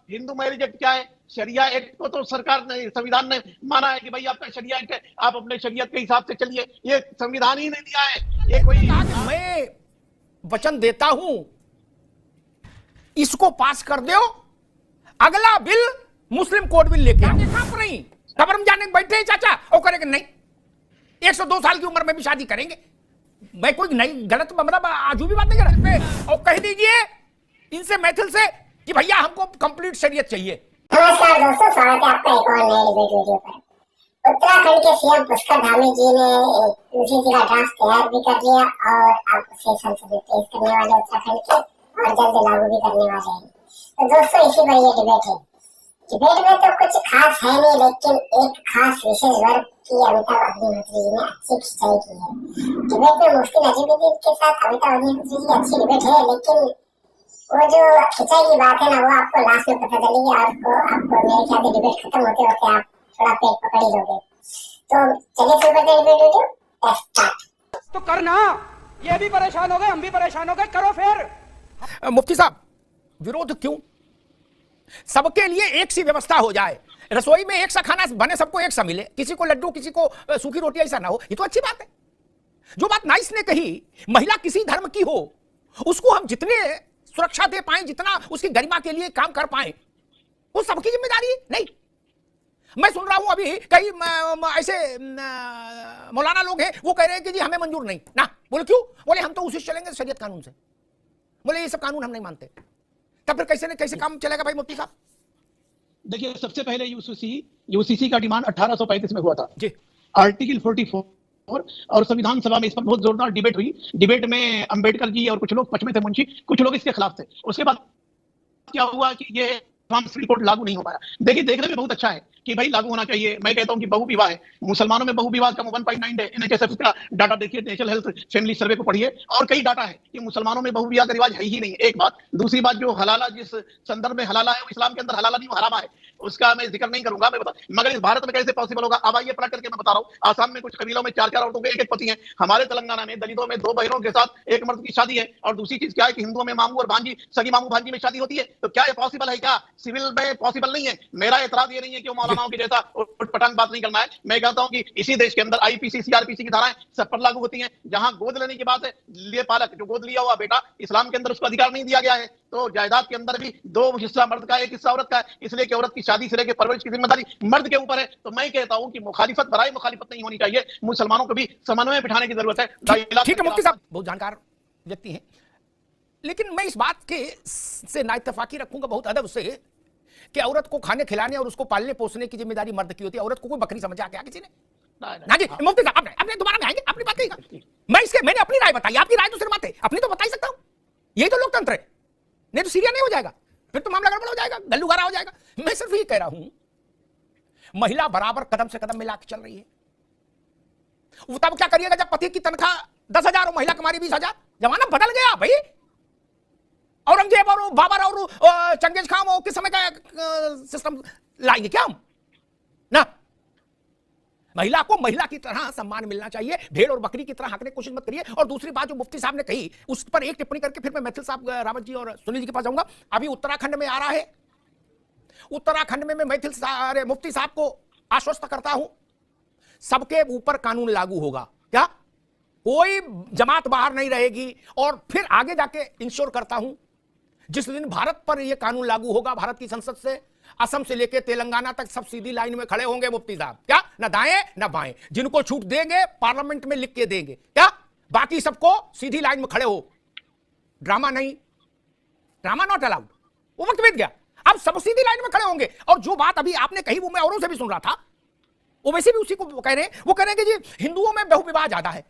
Hindu marriage act क्या है? शरिया act को तो सरकार ने, संविधान ने माना है कि भाई आपका शरिया एक्ट है, आप अपने शरीयत के हिसाब से चलिए। ये संविधान ही नहीं दिया है, ये कोई। मैं वचन देता हूं, इसको पास कर दो, अगला बिल मुस्लिम कोड बिल लेके आओ। पर नहीं खबर में जाने बैठे चाचा और करेंगे नहीं 102 साल की उम्र में भी शादी करेंगे। मैं कोई नहीं गलत मतलब आजू भी बात नहीं कर रहा, और कह दीजिए इनसे मैथिल से कि भैया हमको कंप्लीट शरीयत चाहिए। नमस्कार दोस्तों, स्वागत है आपका एक और नए डिबेट वीडियो पर। उत्तराखंड के सीएम पुष्कर धामी जी ने यूजीसी का ड्राफ्ट तैयार भी कर लिया और अब उसे संसद में पेश करने वाले उत्तराखंड के, और जल्द लागू भी करने वाले हैं। तो दोस्तों इसी पर ये डिबेट है। डिबेट में तो कुछ खास है नहीं, लेकिन एक खास विशेष वर्ग की अमिताभ अग्निहोत्री जी ने अच्छी खिंचाई की है। डिबेट में मुफ्ती नजीमुद्दीन के साथ अमिताभ अग्निहोत्री जी की अच्छी डिबेट है, लेकिन वो जो खिंचाई की बात है ना, वो आपको लास्ट में पता चलेगी। आपको मेरे ख्याल से डिबेट खत्म होते होते आप थोड़ा पेट पकड़ ही लोगे। तो चलिए शुरू करते हैं डिबेट वीडियो स्टार्ट। तो करना, ये भी परेशान हो गए, हम भी परेशान हो गए, करो फिर। मुफ्ती साहब, विरोध क्यों? सबके लिए एक सी व्यवस्था हो जाए, रसोई में एक सा खाना बने, सबको एक सा मिले, किसी को लड्डू किसी को सूखी रोटी, ऐसा ना हो, ये तो अच्छी बात है। जो बात नाइस ने कही, महिला किसी धर्म की हो उसको हम जितने सुरक्षा दे पाए, जितना उसकी गरिमा के लिए काम कर पाए, वो सबकी जिम्मेदारी नहीं। मैं सुन रहा हूं अभी कई ऐसे मौलाना लोग हैं, वो कह रहे हैं कि जी हमें मंजूर नहीं ना। बोले क्यों? बोले हम तो उसी से चलेंगे शरीयत कानून से। बोले ये सब कानून हम नहीं मानते। तब फिर कैसे काम चलेगा भाई मुफ्ती साहब? देखिए, सबसे पहले यूसीसी का डिमांड 1835 में हुआ था जी, आर्टिकल 44, और संविधान सभा में इस पर बहुत जोरदार डिबेट हुई। डिबेट में अंबेडकर जी और कुछ लोग पक्ष में थे, मुंशी, कुछ लोग इसके खिलाफ थे। उसके बाद क्या हुआ कि ये सुप्रीम कोर्ट लागू नहीं हो पाया। देखिए, देखने में बहुत अच्छा है कि भाई लागू होना चाहिए। मैं कहता हूं कि बहु विवाह है, मुसलमानों में बहु विवाह कम 1.9 है। एनएचएसएफ का डाटा देखिए, नेशनल हेल्थ फैमिली सर्वे को पढ़िए, और कई डाटा है कि मुसलमानों में बहु विवाह का रिवाज है ही नहीं। एक बात। दूसरी बात, जो हलाला जिस संदर्भ में हलाला है, वो इस्लाम के अंदर हलाला नहीं, वो हरामा है, उसका मैं जिक्र नहीं करूंगा। मैं बता, मगर इस भारत में कैसे पॉसिबल होगा? अब आइए पलट करके मैं बता रहा हूं। आसाम में कुछ कबीलों में 4-4 औरतों के एक पति हैं। हमारे तेलंगाना में दलितों में 2 बहनों के साथ एक मर्द की शादी है। और दूसरी चीज क्या है कि हिंदुओं में मामू और भांजी, सगी मामू भांजी में शादी होती है। तो क्या ये पॉसिबल है? क्या सिविल में पॉसिबल नहीं है? मेरा एतराज ये नहीं है कि वो मौलानाओं की जैसा उटपटांग बात नहीं करना है। मैं कहता हूं कि इसी देश के अंदर आईपीसी, सीआरपीसी की धाराएं सब पर लागू होती हैं। जहां गोद लेने की बात है, लिए पालक जो गोद लिया हुआ बेटा, इस्लाम के अंदर उसको अधिकार नहीं दिया गया है। तो जायदाद के अंदर भी 2 हिस्सा मर्द का, 1 हिस्सा औरत का है, इसलिए कि औरत की शादी से लेकर परवरिश की जिम्मेदारी मर्द के ऊपर है। तो मैं कहता हूं कि मुखालिफत बराए मुखालिफत नहीं होनी चाहिए, मुसलमानों को भी समन्वय बिठाने की जरूरत है। ठीक है मुफ्ती साहब, बहुत जानकार व्यक्ति हैं, लेकिन मैं इस बात के से नाइतफाकी रखूंगा बहुत अदब से कि औरत को खाने खिलाने और उसको पालने पोसने की जिम्मेदारी मर्द की होती है। औरत को कोई बकरी समझ आ गया किसी ने? ना जी मुफ्ती साहब, आपने दोबारा में आएंगे, अपनी बात कही। मैंने अपनी राय बताई, आपकी राय दूसरी बात है, अपनी तो बता ही सकता हूं। यही तो लोकतंत्र है, नहीं तो सीरिया नहीं हो जाएगा, फिर तो मामला गड़बड़ हो जाएगा, गल्लूगारा हो जाएगा। मैं सिर्फ ये कह रहा हूं, महिला बराबर कदम से कदम मिला के चल रही है। तब क्या करिएगा जब पति की तनख्वाह 10,000 और महिला कमारी 20,000? जमाना बदल गया भाई। औरंगजेब और बाबर और चंगेज खान वो किस समय का सिस्टम लाएंगे क्या हम? ना, महिला को महिला की तरह सम्मान मिलना चाहिए, भेड़ और बकरी की तरह हकने की कोशिश मत करिए। और दूसरी बात जो मुफ्ती साहब ने कही, उस पर एक टिप्पणी करके फिर मैं मैथिल साहब, रावत जी और सुनील जी के पास जाऊंगा। अभी उत्तराखंड में आ रहा है, उत्तराखंड में मैं मुफ्ती साहब को आश्वस्त करता हूं, सबके ऊपर कानून लागू होगा। क्या कोई जमात बाहर नहीं रहेगी? और फिर आगे जाके इंश्योर करता हूं, जिस दिन भारत पर यह कानून लागू होगा, भारत की संसद से असम से लेकर तेलंगाना तक सब सीधी लाइन में खड़े होंगे मुफ्ती साहब। क्या ना दाएं ना बाएं, जिनको छूट देंगे पार्लियामेंट में लिख के देंगे, क्या बाकी सबको सीधी लाइन में खड़े हो। ड्रामा नहीं, ड्रामा नॉट अलाउड। वो वक्त बीत गया, अब सब सीधी लाइन में खड़े होंगे। और जो बात अभी आपने कही वो मैं औरों से भी सुन रहा था, वो वैसे भी उसी को कह रहे हैं। वो कह रहे हैं कि जी हिंदुओं में बहु विवाह ज्यादा है,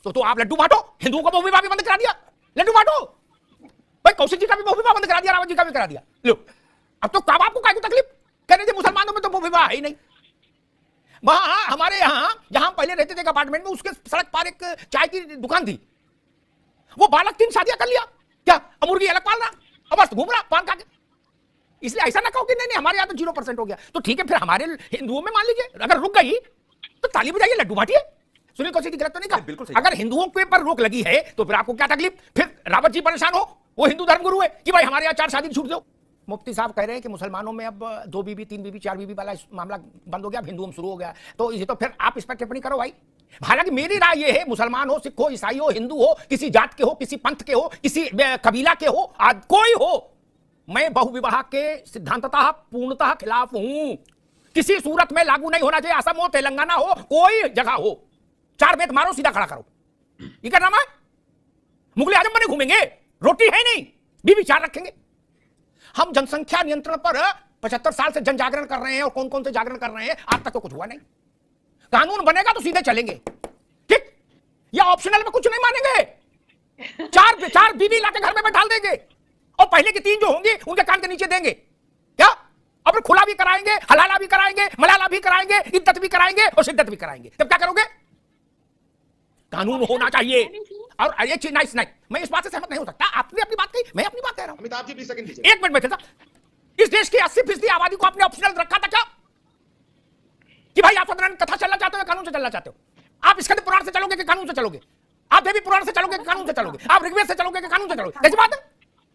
तो आप लड्डू बांटो, हिंदुओं का बहु विवाह भी बंद करा दिया, लड्डू बांटो। भाई कौशिक जी का भी बहु विवाह बंद करा दिया, रावत जी का भी करा दिया। लो, अब तो कब आपको क्या तकलीफ? कह रहे थे मुसलमानों में तो बहु विवाह ही नहीं। वहां हमारे यहां जहां पहले रहते थे अपार्टमेंट में, उसके सड़क पार एक चाय की दुकान थी, वो बालक 3 शादियां कर लिया। क्या मुर्गी अलग पाल रहा और बस घूम रहा पान खा के? इसलिए ऐसा ना कहो कि नहीं हमारे यहां तो 0% हो गया। तो ठीक है, फिर हमारे हिंदुओं में मान लीजिए अगर रुक गई तो ताली बजाइए, लड्डू बांटिए। सुनील कौशिक की गलत तो नहीं कहा? बिल्कुल सही। अगर हिंदुओं के पर रोक लगी है तो फिर आपको क्या तकलीफ? फिर रावत जी परेशान हो, वो हिंदू धर्मगुरु है कि भाई हमारे यहाँ 4 शादी छूट दो। मुफ्ती साहब कह रहे हैं कि मुसलमानों में अब 2 बीबी 3 बीबी 4 बीबी वाला मामला बंद हो गया, अब हिंदुओं में शुरू हो गया। तो ये तो फिर आप इस पर टिप्पणी करो भाई। हालांकि मेरी राय ये है, मुसलमान हो, सिख हो, ईसाई हो, हिंदू हो, किसी जात के हो, किसी पंथ के हो, किसी कबीला के हो, कोई हो, मैं बहुविवाह के सिद्धांततः पूर्णतः खिलाफ हूं। किसी सूरत में लागू नहीं होना चाहिए। असम हो, तेलंगाना हो, कोई जगह हो, 4 बेत मारो, सीधा खड़ा करो। ये क्या नाम है? मुगले आजम बने घूमेंगे, रोटी है नहीं, बीबी 4 रखेंगे। हम जनसंख्या नियंत्रण पर 75 साल से जन जागरण कर रहे हैं, और कौन कौन से जागरण कर रहे हैं, आज तक तो कुछ हुआ नहीं। कानून बनेगा तो सीधे चलेंगे, ठीक? या ऑप्शनल में कुछ नहीं मानेंगे। 4 बीबी लाके घर में बैठाल देंगे, और पहले की 3 जो होंगी उनके कान के नीचे देंगे क्या? और फिर खुला भी कराएंगे, हलाला भी कराएंगे, मलाला भी कराएंगे, इद्दत भी कराएंगे और शिद्दत भी कराएंगे। तब क्या करोगे? कानून होना चाहिए। और ये चीज नहीं, मैं इस बात से सहमत नहीं हो सकता। आपने अपनी बात कही, मैं अपनी बात कह रहा हूं। अमिताभ जी प्लीज सेकंड दीजिए। 1 मिनट में इस देश की 80% आबादी को आपने ऑप्शनल रखा था क्या? कि भाई आप सत्यनारायण कथा चलना चाहते हो या कानून से चलना चाहते हो? आप स्कंद पुराण से चलोगे कि कानून से चलोगे? आप देवी पुराण से चलोगे कि कानून से चलोगे? आप ऋग्वेद से चलोगे कि कानून से चलोगे? कैसी बात है?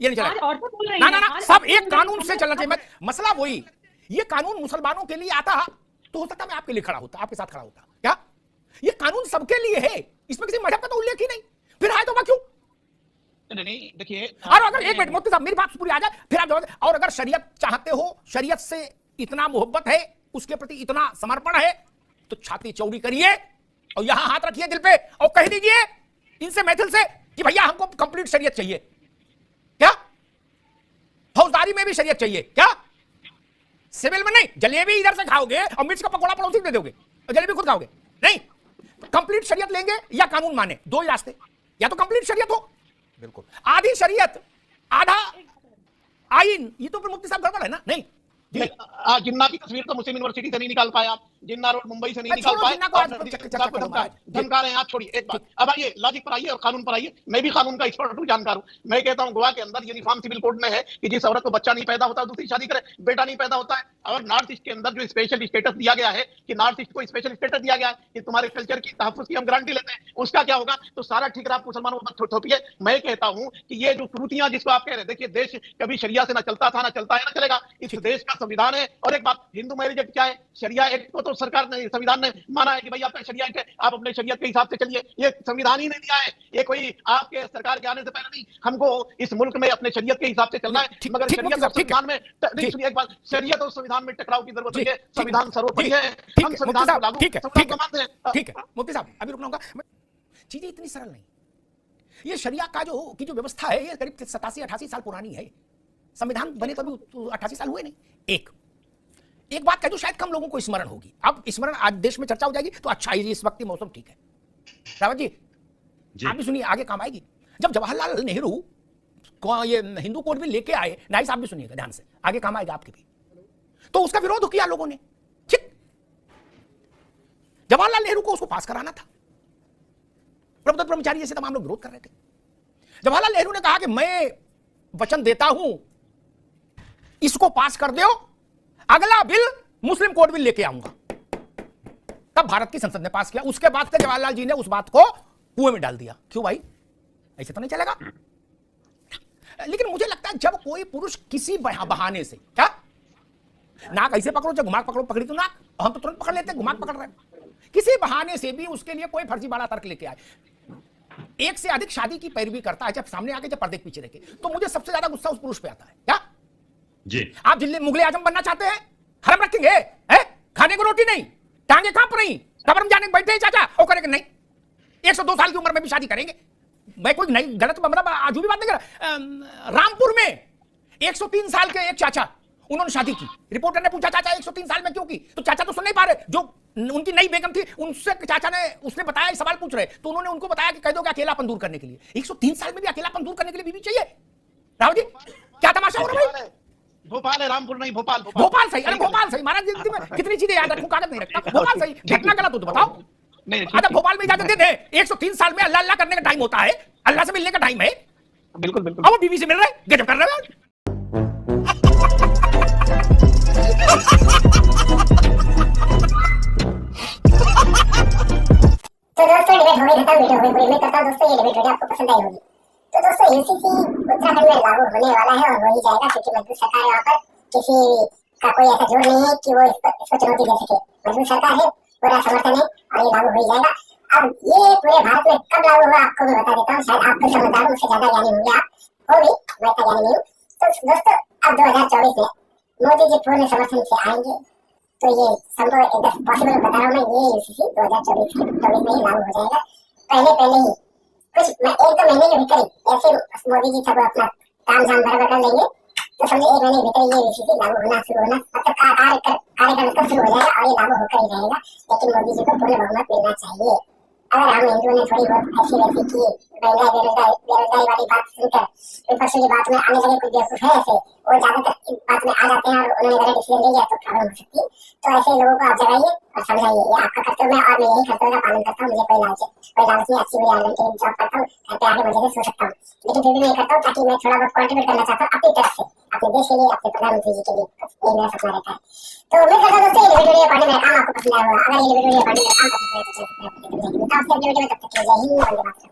ये नहीं चलेगा। ना, सब एक कानून से चलना चाहिए। मसला वही, ये कानून मुसलमानों के लिए आता तो हो सकता मैं आपके लिए खड़ा होता, आपके साथ खड़ा होता। क्या ये कानून सबके लिए है? इसमें किसी मजहब का तो उल्लेख ही नहीं। फिर आए तो मैं क्यों? नहीं देखिए, और अगर 1 मिनट मुफ्ती साहब मेरी बात पूरी आ जाए, फिर आप जवाब। और अगर शरीयत चाहते हो, शरीयत से इतना मोहब्बत है, उसके प्रति इतना समर्पण है, तो छाती चौड़ी करिए और यहां हाथ रखिए दिल पे और कह दीजिए इनसे, महफिल से, कि भैया हमको कंप्लीट शरीयत चाहिए। क्या फौजदारी में भी शरीयत चाहिए? क्या सिविल में नहीं? जलेबी इधर से खाओगे और मिर्च का पकौड़ा पड़ोसी को दे दोगे और जलेबी खुद खाओगे? नहीं, कंप्लीट शरीयत लेंगे या कानून माने, 2 ही रास्ते। या तो कंप्लीट शरीयत हो, बिल्कुल, आधी शरीयत आधा आइन, ये तो फिर मुफ्ती साहब गड़बड़ है ना? नहीं, जिन्ना की तस्वीर तो मुस्लिम यूनिवर्सिटी से नहीं निकाल पाए आप, जिन्ना रोड मुंबई से नहीं निकाल पाए, धमका रहे हैं आप। छोड़िए एक बात, अब आइए लॉजिक पर आइए और कानून पर आइए। मैं भी कानून का एक्सपर्ट हूं, जानकार हूं। मैं कहता हूं गोवा के अंदर यूनिफॉर्म सिविल कोड में है कि जिस औरत को बच्चा नहीं पैदा होता दूसरी शादी करे, बेटा नहीं पैदा होता है। और नॉर्थ ईस्ट के अंदर जो स्पेशल स्टेटस दिया गया है, कि नॉर्थ ईस्ट को स्पेशल स्टेटस दिया गया है कि तुम्हारे कल्चर की तहफ्फुज़ की हम गारंटी लेते हैं, उसका क्या होगा? तो सारा ठिकरा आप मुसलमानों को थोपिए। मैं कहता हूं कि ये जो त्रुटियां जिसको आप कह रहे हैं, देखिए देश कभी शरिया से ना चलता था, ना चलता है, ना चलेगा। इस देश का संविधान है। और एक बात, हिंदू मैरिज एक्ट क्या है? शरिया एक्ट को तो सरकार ने, संविधान ने माना है कि भाई आपका शरिया एक्ट है, आप अपने शरीयत के हिसाब से चलिए। ये संविधान ही नहीं दिया है, ये कोई आपके सरकार के आने से पहले नहीं। हमको इस मुल्क में अपने शरीयत के हिसाब से चलना है, मगर शरीयत और संविधान में, सुनिए एक बात, शरीयत और संविधान में टकराव की जरूरत नहीं है। संविधान सर्वोपरि है, हम संविधान को लागू मानते हैं। ठीक है मुफ्ती साहब, अभी रुकना होगा। चीजें इतनी सरल नहीं। ये शरिया का जो व्यवस्था है, ये करीब 87-88 साल पुरानी है। संविधान बने तो अभी 88 साल हुए नहीं। एक बात कह दो, शायद कम लोगों को स्मरण होगी। अब स्मरण आज देश में चर्चा हो जाएगी तो अच्छा है, इस वक्त मौसम ठीक है। रावत जी आप भी सुनिए, आगे काम आएगी। जब जवाहरलाल नेहरू को ये हिंदू कोड भी लेके आए, नाइस, आप भी सुनिएगा ध्यान से, आगे काम आएगा आपके भी। तो उसका विरोध किया लोगों ने, ठीक? जवाहरलाल नेहरू को उसको पास कराना था। प्रबुद्ध ब्रह्मचारी जैसे तमाम लोग विरोध कर रहे थे। जवाहरलाल नेहरू ने कहा कि मैं वचन देता हूं, इसको पास कर दो, अगला बिल मुस्लिम कोड बिल लेके आऊंगा। तब भारत की संसद ने पास किया। उसके बाद से जवाहरलाल जी ने उस बात को कुएं में डाल दिया। क्यों भाई? ऐसे तो नहीं चलेगा। लेकिन मुझे लगता है जब कोई पुरुष किसी बहाने से, क्या नाक ऐसे पकड़ो, जब घुमाक पकड़ो, पकड़ी तो नाक, हम तो तुरंत पकड़ लेते हैं, घुमाक पकड़ रहे हैं। किसी बहाने से भी उसके लिए कोई फर्जी बड़ा तर्क लेके आए, एक से अधिक शादी की पैरवी करता है, जब सामने आके, जब पर्दे के पीछे रखे, तो मुझे सबसे ज्यादा गुस्सा उस पुरुष पे आता है। क्या जी आप दिल्ली मुगले आजम बनना चाहते हैं? हरम रखेंगे है? खाने को रोटी नहीं, टांगे कांप रही, कब्र में जाने बैठे चाचा और करेंगे नहीं, 102 साल की उम्र में भी शादी करेंगे। मैं कोई नई गलत मतलब अजूबी बात नहीं कर रहा। रामपुर में 103 साल के एक चाचा, उन्होंने शादी की। रिपोर्टर ने पूछा चाचा 103 साल में क्यों की? तो चाचा तो सुन नहीं पा रहे, जो उनकी नई बेगम थी उनसे चाचा ने, उसने बताया, सवाल पूछ रहे, तो उन्होंने उनको बताया कि कह दो कि अकेलापन दूर करने के लिए। 103 साल में भी अकेलापन दूर करने के लिए बीवी चाहिए? राहुल जी क्या तमाशा हो रहा है? भोपाल है, रामपुर नहीं, भोपाल। भोपाल सही, अरे भोपाल सही। महाराज जिंदगी में कितनी चीजें याद रखूं, कागज नहीं रखता। भोपाल सही, घटना गलत हो तो बताओ। अच्छा भोपाल में इजाजत दे दे, 103 साल में अल्लाह अल्लाह करने का टाइम होता है, अल्लाह से मिलने का टाइम है। बिल्कुल बिल्कुल। अब वो बीवी से मिल रहे, गजब कर रहे हैं। तो दोस्तों डिबेट हो गई खत्म, वीडियो हो गई। मैं करता हूं दोस्तों ये डिबेट वीडियो आपको पसंद आई होगी। तो दोस्तों यूसीसी उत्तराखंड में लागू होने वाला है और हो ही जाएगा, क्योंकि मजबूत सरकार है वहाँ पर, किसी का कोई ऐसा जोर नहीं है कि वो इसको चुनौती दे सके। मजबूत सरकार है, पूरा समर्थन है और ये लागू हो ही जाएगा। अब ये पूरे भारत में कब लागू हुआ आपको मैं बता देता हूँ, शायद आप कुछ समझदार मुझसे ज्यादा ज्ञानी होंगे, आप हो भी, मैं इतना ज्ञानी नहीं हूँ। तो दोस्तों अब 2024 में मोदी जी पूर्ण समर्थन से आएंगे, तो ये संभव एकदम पॉसिबल बता रहा हूँ मैं, ये यूसीसी 2024 में ही लागू हो जाएगा। पहले ही कुछ एक दो महीने के भीतर ही ऐसे मोदी जी सब अपना काम झाम बराबर कर लेंगे, तो समझे 1 महीने के भीतर ये यूसीसी लागू होना शुरू होना, मतलब कार्यक्रम कब शुरू हो जाएगा और ये लागू होकर ही रहेगा। लेकिन मोदी जी को पूर्ण बहुमत मिलना चाहिए। अगर हम हिंदुओं ने थोड़ी बहुत ऐसी वैसी की महंगाई बेरोजगारी वाली बात सुनकर विपक्ष की बात में आने लगे, कुछ बेवकूफ है ऐसे, वो ज्यादातर बात में आ जाते हैं और उन्होंने गलत डिसीजन ले लिया तो प्रॉब्लम हो सकती है। तो ऐसे लोगों को आप जगाइए और समझाइए, ये आपका कर्तव्य है और मैं यही कर्तव्य का पालन करता हूँ। मुझे कोई लालच नहीं, अच्छी बुरी आगे जॉब करता हूँ, घर पे आगे मजे से सो सकता हूँ, लेकिन फिर भी मैं करता हूँ ताकि मैं थोड़ा बहुत कॉन्ट्रीब्यूट करना चाहता हूँ अपनी तरफ से, अपने देश के लिए, अपने प्रधानमंत्री जी के लिए। यही मेरा सपना रहता है। तो उम्मीद करता हूँ दोस्तों ये वीडियो पढ़ने में काम आपको पसंद आया होगा। अगर ये वीडियो पढ़ने में काम पसंद आया तो चैनल सब्सक्राइब करके जय हिंद, वंदे मातरम।